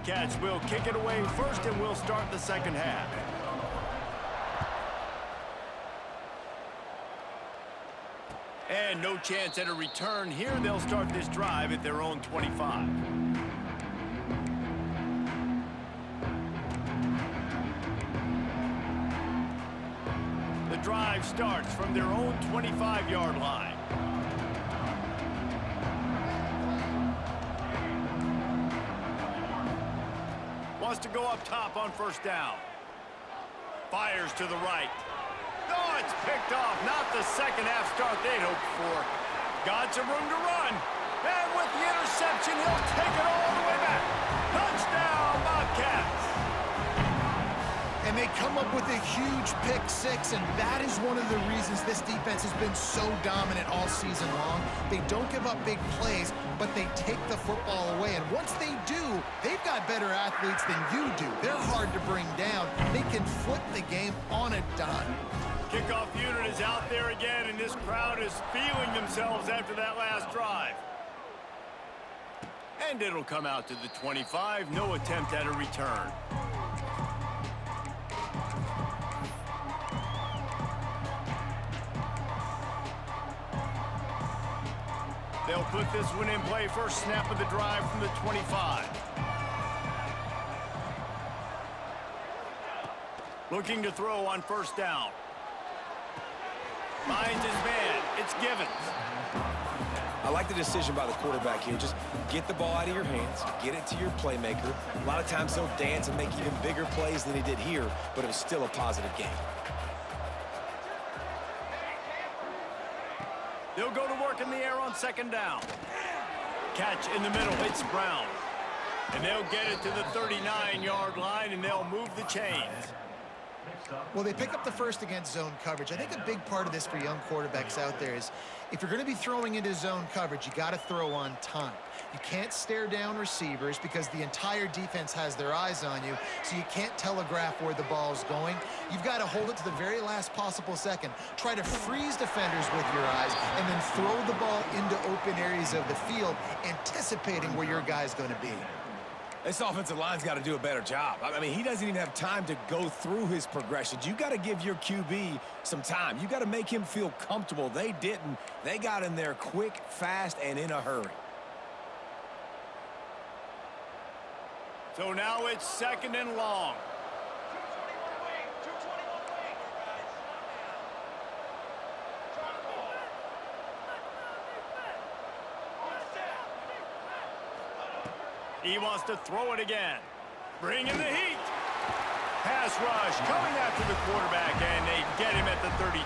Bobcats will kick it away first, and we'll start the second half. And no chance at a return here. They'll start this drive at their own 25. The drive starts from their own 25-yard line. Wants to go up top on first down. Fires to the right. Oh, it's picked off. Not the second half start they'd hoped for. Got some room to run. And with the interception, he'll take it all the way back. Touchdown, Bobcats. And they come up with a huge pick six, and that is one of the reasons this defense has been so dominant all season long. They don't give up big plays, but they take the football away. And once they do, they've got better athletes than you do. They're hard to bring down. They can flip the game on a dime. Kickoff unit is out there again, and this crowd is feeling themselves after that last drive. And it'll come out to the 25. No attempt at a return. They'll put this one in play. First snap of the drive from the 25. Looking to throw on first down. Finds his man. It's Givens. I like the decision by the quarterback here. Just get the ball out of your hands, get it to your playmaker. A lot of times he'll dance and make even bigger plays than he did here, but it was still a positive game. They'll go to work in the air on second down. Catch in the middle. It's Brown. And they'll get it to the 39-yard line, and they'll move the chains. Well, they pick up the first against zone coverage. I think a big part of this for young quarterbacks out there is if you're going to be throwing into zone coverage, you got to throw on time. You can't stare down receivers because the entire defense has their eyes on you, so you can't telegraph where the ball's going. You've got to hold it to the very last possible second. Try to freeze defenders with your eyes and then throw the ball into open areas of the field, anticipating where your guy's going to be. This offensive line's got to do a better job. I mean, he doesn't even have time to go through his progressions. You got to give your QB some time. You got to make him feel comfortable. They didn't. They got in there quick, fast, and in a hurry. So now it's second and long. He wants to throw it again. Bring in the heat. Pass rush coming after the quarterback, and they get him at the 32.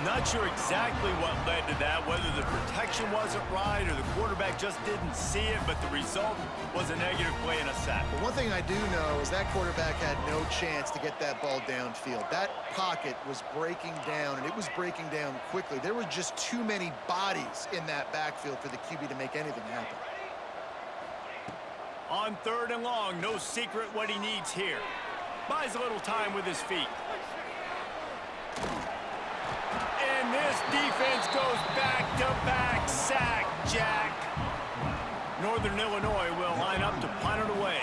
Not sure exactly what led to that, whether the protection wasn't right or the quarterback just didn't see it, but the result was a negative play and a sack. But one thing I do know is that quarterback had no chance to get that ball downfield. That pocket was breaking down, and it was breaking down quickly. There were just too many bodies in that backfield for the QB to make anything happen. On third and long, no secret what he needs here. Buys a little time with his feet. And this defense goes back-to-back sack, Jack. Northern Illinois will line up to punt it away.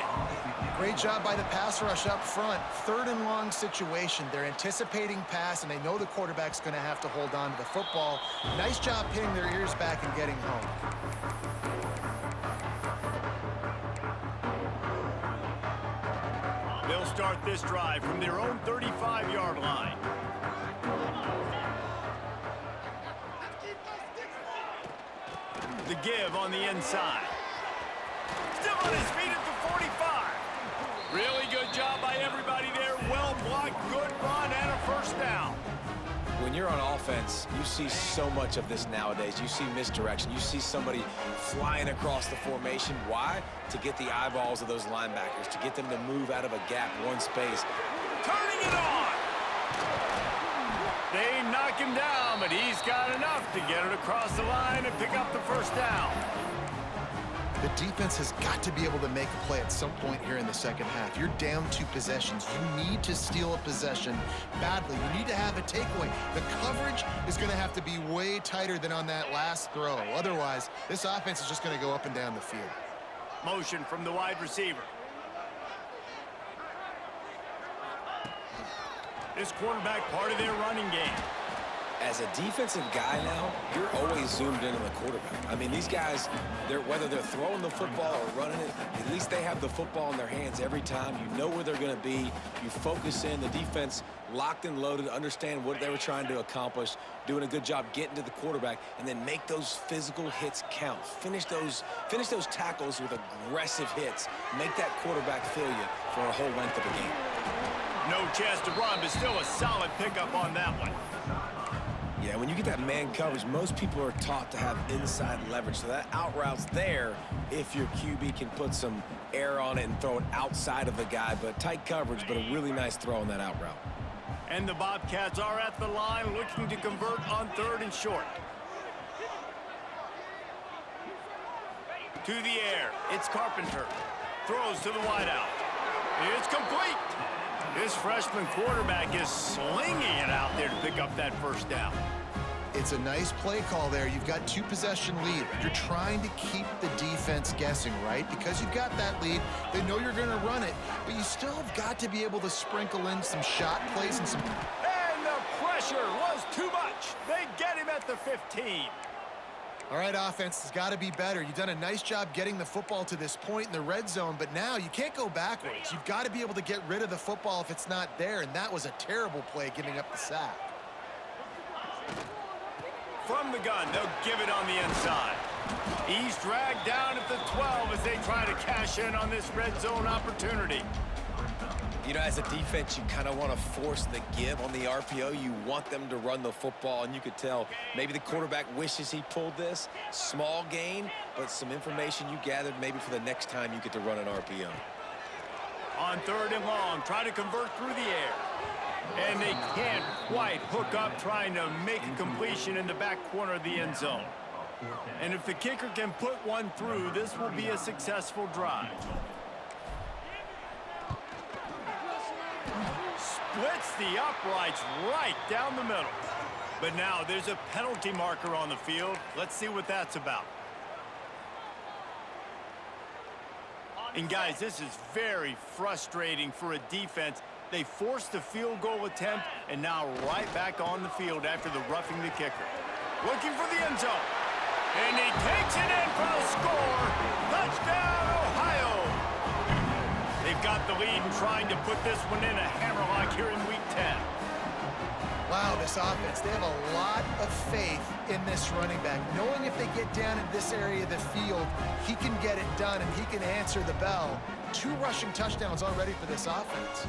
Great job by the pass rush up front. Third and long situation. They're anticipating pass, and they know the quarterback's going to have to hold on to the football. Nice job pinning their ears back and getting home. They'll start this drive from their own 35-yard line. The give on the inside. Still on his feet at the 45. Really good job by everybody there. Well blocked, good run, and a first down. When you're on offense, you see so much of this nowadays. You see misdirection. You see somebody flying across the formation. Why? To get the eyeballs of those linebackers, to get them to move out of a gap, one space. Turning it on. They knock him down, but he's got enough to get it across the line and pick up the first down. The defense has got to be able to make a play at some point here in the second half. You're down 2 possessions. You need to steal a possession badly. You need to have a takeaway. The coverage is going to have to be way tighter than on that last throw. Otherwise, this offense is just going to go up and down the field. Motion from the wide receiver. This quarterback part of their running game. As a defensive guy now, you're always zoomed in on the quarterback. I mean, these guys, whether they're throwing the football or running it, at least they have the football in their hands every time. You know where they're going to be. You focus in. The defense locked and loaded, understand what they were trying to accomplish, doing a good job getting to the quarterback, and then make those physical hits count. Finish those tackles with aggressive hits. Make that quarterback feel you for a whole length of the game. No chance to run, but still a solid pickup on that one. Yeah, when you get that man coverage, most people are taught to have inside leverage. So that out route's there if your QB can put some air on it and throw it outside of the guy. But tight coverage, but a really nice throw on that out route. And the Bobcats are at the line looking to convert on 3rd and short. To the air, it's Carpenter. Throws to the wideout. It's complete. This freshman quarterback is slinging it out there to pick up that first down. It's a nice play call there. You've got 2-possession lead. You're trying to keep the defense guessing, right? Because you've got that lead, they know you're going to run it, but you still have got to be able to sprinkle in some shot plays and some... And the pressure was too much. They get him at the 15. All right, offense has got to be better. You've done a nice job getting the football to this point in the red zone, but now you can't go backwards. You've got to be able to get rid of the football if it's not there, and that was a terrible play giving up the sack. From the gun, they'll give it on the inside. He's dragged down at the 12 as they try to cash in on this red zone opportunity. You know, as a defense, you kind of want to force the give on the RPO. You want them to run the football, and you could tell maybe the quarterback wishes he pulled this. Small gain, but some information you gathered maybe for the next time you get to run an RPO. On 3rd and long, try to convert through the air. And they can't quite hook up trying to make a completion in the back corner of the end zone. And if the kicker can put one through, this will be a successful drive. Splits the uprights right down the middle. But now there's a penalty marker on the field. Let's see what that's about. And guys, this is very frustrating for a defense. They forced the field goal attempt and now right back on the field after the roughing the kicker. Looking for the end zone. And he takes it in for the score. Touchdown, Ohio. They've got the lead and trying to put this one in a hammerlock here in week 10. Wow, this offense, they have a lot of faith in this running back. Knowing if they get down in this area of the field, he can get it done and he can answer the bell. 2 rushing touchdowns already for this offense.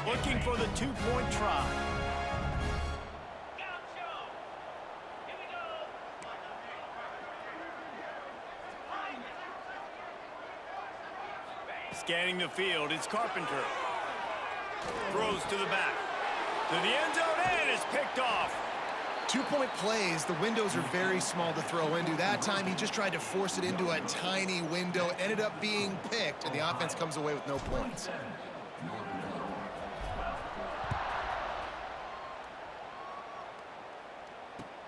Looking for the 2-point try. Scanning the field, it's Carpenter. Throws to the back. To the end zone, and it's picked off. 2-point plays, the windows are very small to throw into. That time, he just tried to force it into a tiny window. It ended up being picked, and the offense comes away with no points.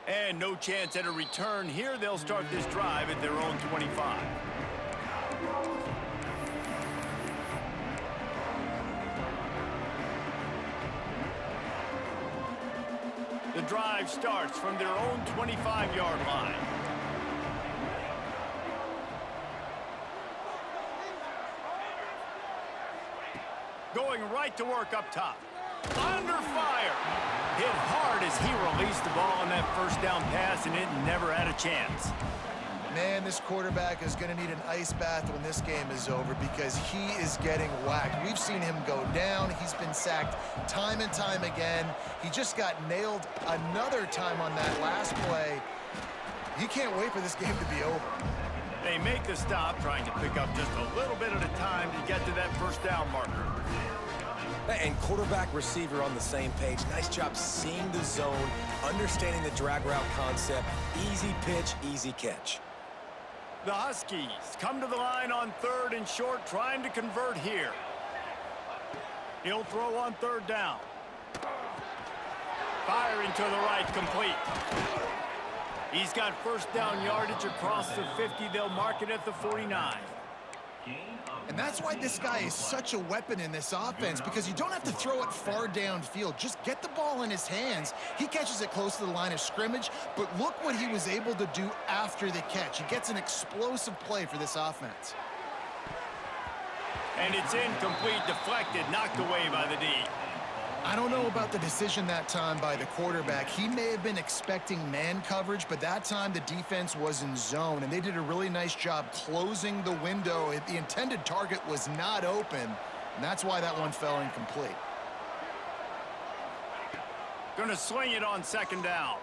And no chance at a return here. They'll start this drive at their own 25. The drive starts from their own 25-yard line. Going right to work up top. Under fire. Hit hard as he released the ball on that first down pass, and it never had a chance. Man, this quarterback is going to need an ice bath when this game is over because he is getting whacked. We've seen him go down. He's been sacked time and time again. He just got nailed another time on that last play. He can't wait for this game to be over. They make the stop, trying to pick up just a little bit at a time to get to that first down marker. And quarterback receiver on the same page. Nice job seeing the zone, understanding the drag route concept. Easy pitch, easy catch. The Huskies come to the line on 3rd and short, trying to convert here. He'll throw on 3rd down. Firing to the right, complete. He's got first down yardage across the 50. They'll mark it at the 49. And that's why this guy is such a weapon in this offense, because you don't have to throw it far downfield. Just get the ball in his hands. He catches it close to the line of scrimmage, but look what he was able to do after the catch. He gets an explosive play for this offense. And it's incomplete, deflected, knocked away by the D. I don't know about the decision that time by the quarterback. He may have been expecting man coverage, but that time the defense was in zone, and they did a really nice job closing the window. The intended target was not open, and that's why that one fell incomplete. Gonna swing it on second down.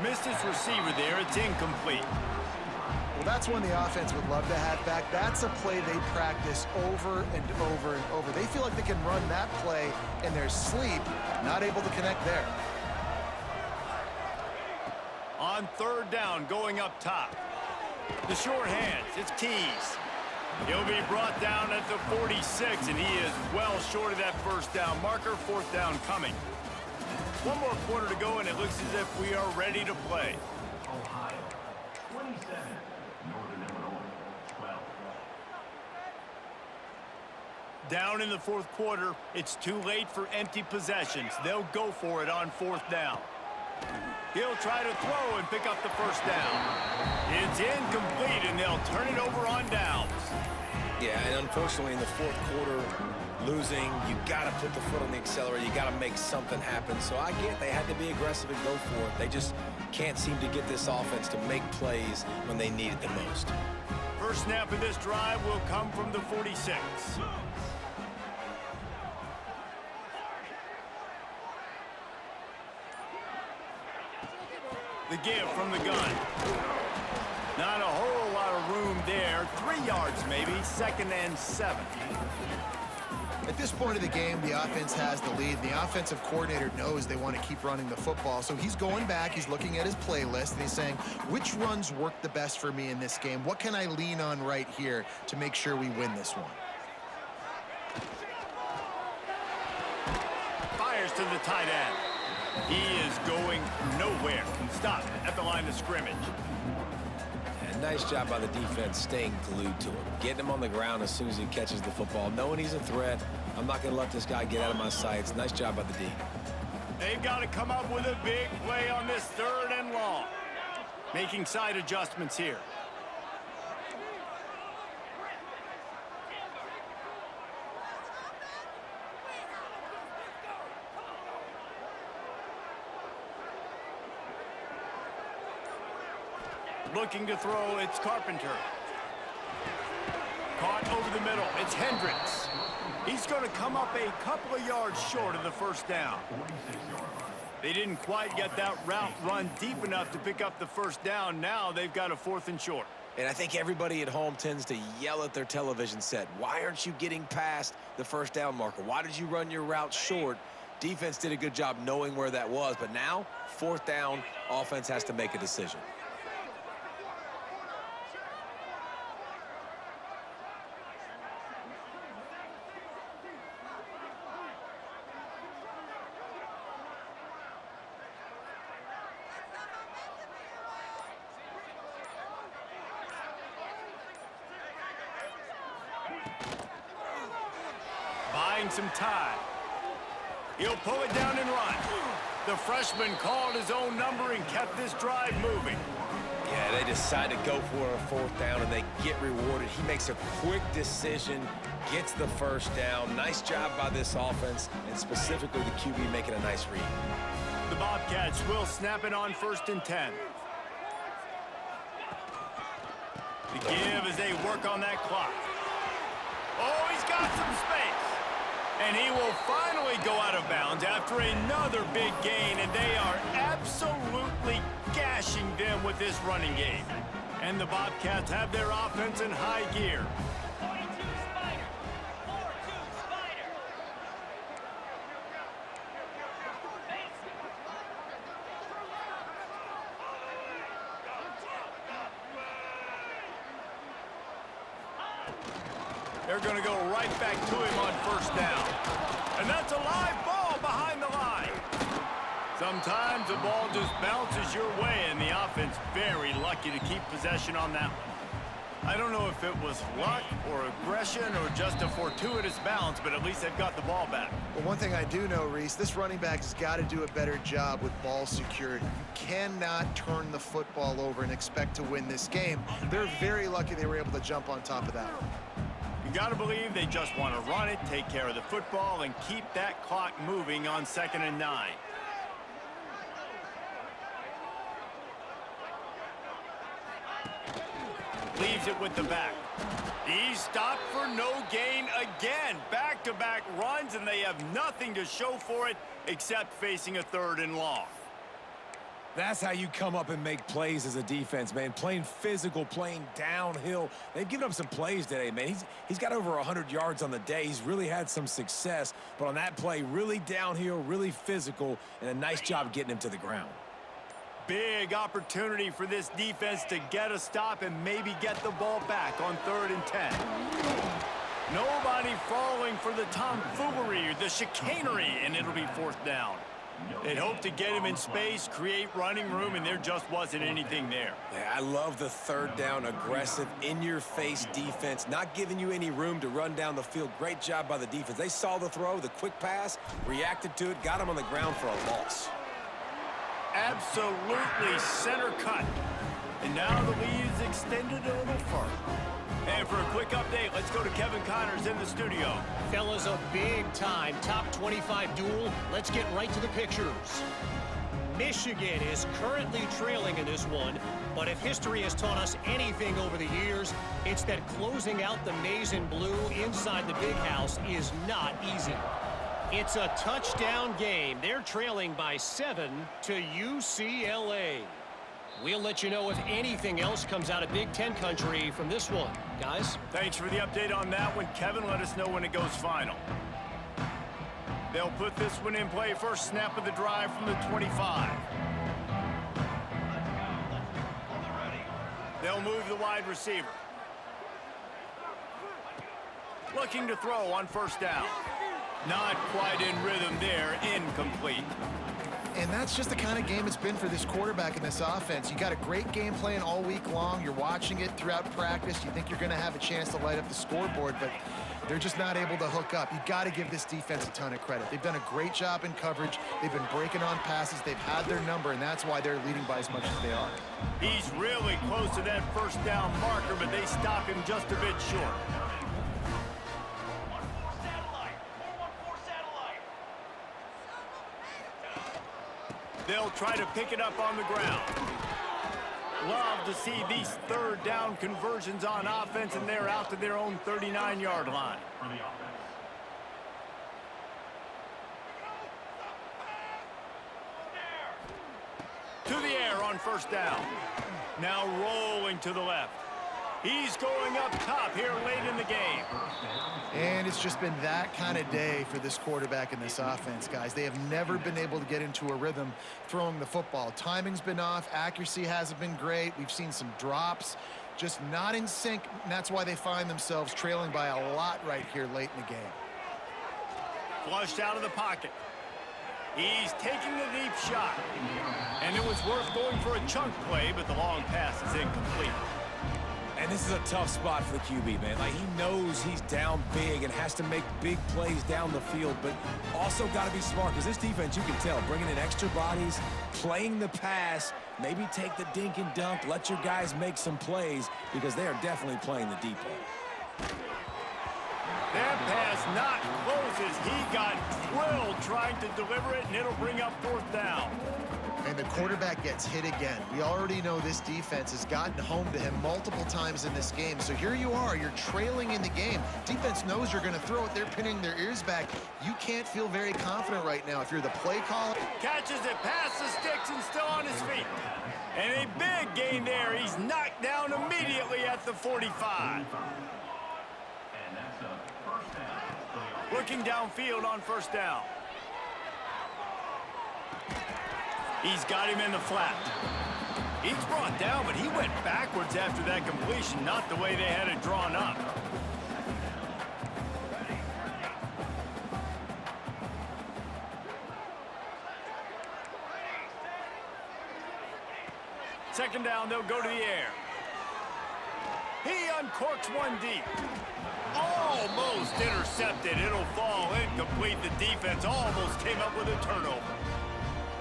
Missed his receiver there. It's incomplete. Well, that's one the offense would love to have back. That's a play they practice over and over and over. They feel like they can run that play in their sleep, not able to connect there. On third down, going up top. The short hands, it's Keys. He'll be brought down at the 46, and he is well short of that first down marker. Fourth down coming. One more quarter to go, and it looks as if we are ready to play. Ohio, 27. Northern Illinois, 12. Down in the fourth quarter, it's too late for empty possessions. They'll go for it on fourth down. He'll try to throw and pick up the first down. It's incomplete, and they'll turn it over on downs. Yeah, and unfortunately in the fourth quarter, losing, you got to put the foot on the accelerator. You got to make something happen. So I get they had to be aggressive and go for it. They just can't seem to get this offense to make plays when they need it the most. First snap of this drive will come from the 46. The give from the gun. Not a whole lot of room there. 3 yards maybe. 2nd and 7. At this point of the game, the offense has the lead. The offensive coordinator knows they want to keep running the football. So he's going back, he's looking at his playlist, and he's saying, which runs work the best for me in this game? What can I lean on right here to make sure we win this one? Fires to the tight end. He is going nowhere. Stop at the line of scrimmage. And nice job by the defense staying glued to him. Getting him on the ground as soon as he catches the football. Knowing he's a threat, I'm not going to let this guy get out of my sights. Nice job by the D. They've got to come up with a big play on this 3rd and long. Making side adjustments here. Looking to throw, it's Carpenter. Caught over the middle, it's Hendricks. He's going to come up a couple of yards short of the first down. They didn't quite get that route run deep enough to pick up the first down. Now they've got a 4th and short. And I think everybody at home tends to yell at their television set. Why aren't you getting past the first down marker? Why did you run your route short? Defense did a good job knowing where that was, but now, 4th down, offense has to make a decision. Buying some time. He'll pull it down and run. The freshman called his own number and kept this drive moving. Yeah, they decide to go for a 4th down, and they get rewarded. He makes a quick decision, gets the first down. Nice job by this offense, and specifically the QB making a nice read. The Bobcats will snap it on 1st and 10. The give as they work on that clock. Oh, he's got some space. And he will finally go out of bounds after another big gain, and they are absolutely gashing them with this running game. And the Bobcats have their offense in high gear. 42 Spider. 4-2 Spider. They're going to go right back to him on 1st down. And that's a live ball behind the line. Sometimes the ball just bounces your way, and the offense very lucky to keep possession on that one. I don't know if it was luck or aggression or just a fortuitous bounce, but at least they've got the ball back. Well, one thing I do know, Reese, this running back has got to do a better job with ball security. You cannot turn the football over and expect to win this game. They're very lucky they were able to jump on top of that. You got to believe they just want to run it, take care of the football, and keep that clock moving on 2nd and 9. Leaves it with the back. He's stopped for no gain again. Back-to-back runs, and they have nothing to show for it except facing a 3rd and long. That's how you come up and make plays as a defense, man. Playing physical, playing downhill. They've given up some plays today, man. He's got over 100 yards on the day. He's really had some success. But on that play, really downhill, really physical, and a nice job getting him to the ground. Big opportunity for this defense to get a stop and maybe get the ball back on 3rd and 10. Nobody falling for the tomfoolery or the chicanery, and it'll be 4th down. They'd hope to get him in space, create running room, and there just wasn't anything there. Yeah, I love the 3rd down, aggressive, in-your-face defense, not giving you any room to run down the field. Great job by the defense. They saw the throw, the quick pass, reacted to it, got him on the ground for a loss. Absolutely center cut. And now the lead is extended a little further. And for a quick update, let's go to Kevin Connors in the studio. Fellas, a big-time top 25 duel. Let's get right to the pictures. Michigan is currently trailing in this one, but if history has taught us anything over the years, it's that closing out the maize and blue inside the big house is not easy. It's a touchdown game. They're trailing by 7 to UCLA. We'll let you know if anything else comes out of Big Ten country from this one. Guys? Thanks for the update on that one. Kevin, let us know when it goes final. They'll put this one in play. First snap of the drive from the 25. They'll move the wide receiver. Looking to throw on 1st down. Not quite in rhythm there, incomplete. And that's just the kind of game it's been for this quarterback in this offense. You got a great game plan all week long. You're watching it throughout practice. You think you're going to have a chance to light up the scoreboard, but they're just not able to hook up. You got to give this defense a ton of credit. They've done a great job in coverage. They've been breaking on passes. They've had their number, and that's why they're leading by as much as they are. He's really close to that 1st down marker, but they stop him just a bit short. They'll try to pick it up on the ground. Love to see these 3rd down conversions on offense, and they're out to their own 39-yard line. To the air on 1st down. Now rolling to the left. He's going up top here late in the game. And it's just been that kind of day for this quarterback in this offense, guys. They have never been able to get into a rhythm throwing the football. Timing's been off. Accuracy hasn't been great. We've seen some drops. Just not in sync, and that's why they find themselves trailing by a lot right here late in the game. Flushed out of the pocket. He's taking the deep shot. And it was worth going for a chunk play, but the long pass is incomplete. And this is a tough spot for the QB, man. Like, he knows he's down big and has to make big plays down the field, but also got to be smart, because this defense, you can tell, bringing in extra bodies, playing the pass, maybe take the dink and dunk, let your guys make some plays, because they are definitely playing the deep ball. That pass not close as he got drilled trying to deliver it, and it'll bring up 4th down. And the quarterback gets hit again. We already know this defense has gotten home to him multiple times in this game. So here you are, you're trailing in the game. Defense knows you're going to throw it. They're pinning their ears back. You can't feel very confident right now if you're the play caller. Catches it past the sticks and still on his feet. And a big gain there. He's knocked down immediately at the 45. Looking downfield on 1st down. He's got him in the flat. He's brought down, but he went backwards after that completion, not the way they had it drawn up. second down, they'll go to the air. He uncorks one deep. Almost intercepted. It'll fall incomplete. The defense almost came up with a turnover.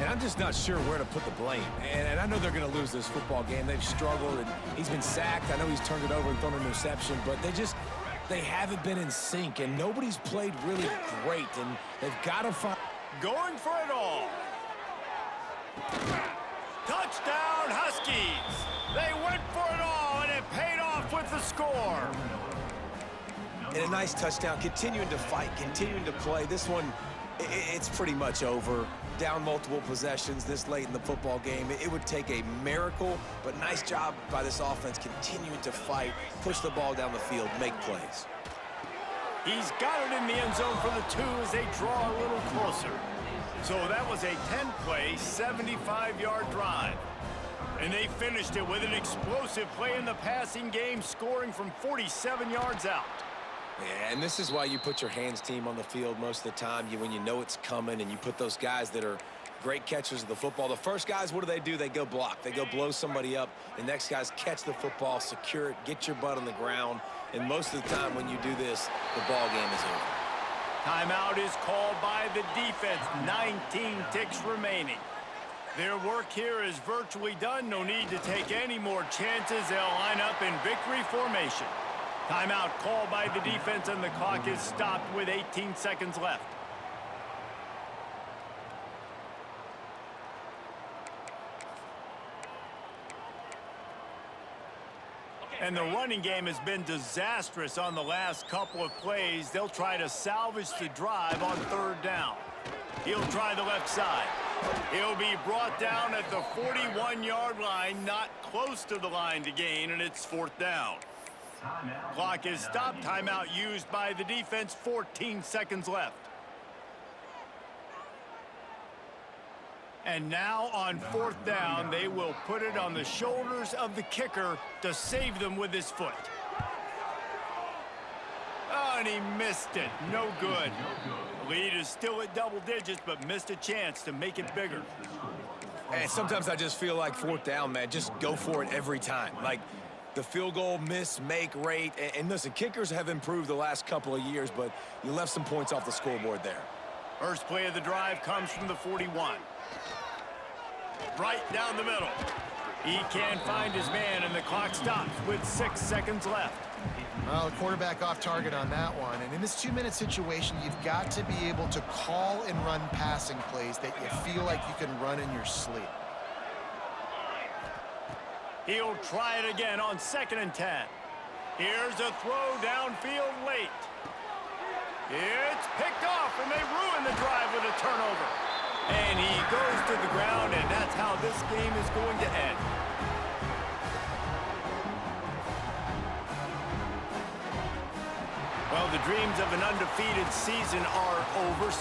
And I'm just not sure where to put the blame. And I know they're going to lose this football game. They've struggled, and he's been sacked. I know he's turned it over and thrown an interception, but they haven't been in sync, and nobody's played really great, and they've got to find... Going for it all. Touchdown, Huskies. They went for it all, and it paid off with the score. And a nice touchdown, continuing to fight, continuing to play. This one, it's pretty much over. Down multiple possessions this late in the football game. It would take a miracle, but nice job by this offense continuing to fight, push the ball down the field, make plays. He's got it in the end zone for the 2 as they draw a little closer. So that was a 10-play, 75-yard drive. And they finished it with an explosive play in the passing game, scoring from 47 yards out. Yeah, and this is why you put your hands team on the field most of the time. When you know it's coming, and you put those guys that are great catchers of the football. The first guys, what do? They go block. They go blow somebody up. The next guys catch the football, secure it, get your butt on the ground. And most of the time when you do this, the ball game is over. Timeout is called by the defense. 19 ticks remaining. Their work here is virtually done. No need to take any more chances. They'll line up in victory formation. Timeout called by the defense, and the clock is stopped with 18 seconds left. And the running game has been disastrous on the last couple of plays. They'll try to salvage the drive on 3rd down. He'll try the left side. He'll be brought down at the 41-yard line, not close to the line to gain, and it's 4th down. Clock is stopped. Timeout used by the defense. 14 seconds left. And now on 4th down, they will put it on the shoulders of the kicker to save them with his foot. Oh, and he missed it. No good. The lead is still at double digits, but missed a chance to make it bigger. And sometimes I just feel like 4th down, man, just go for it every time. Like, the field goal miss, make rate. And listen, kickers have improved the last couple of years, but you left some points off the scoreboard there. First play of the drive comes from the 41. Right down the middle. He can't find his man, and the clock stops with 6 seconds left. Well, the quarterback off target on that one. And in this 2-minute situation, you've got to be able to call and run passing plays that you feel like you can run in your sleep. He'll try it again on 2nd and 10. Here's a throw downfield late. It's picked off, and they ruin the drive with a turnover. And he goes to the ground, and that's how this game is going to end. Well, the dreams of an undefeated season are over.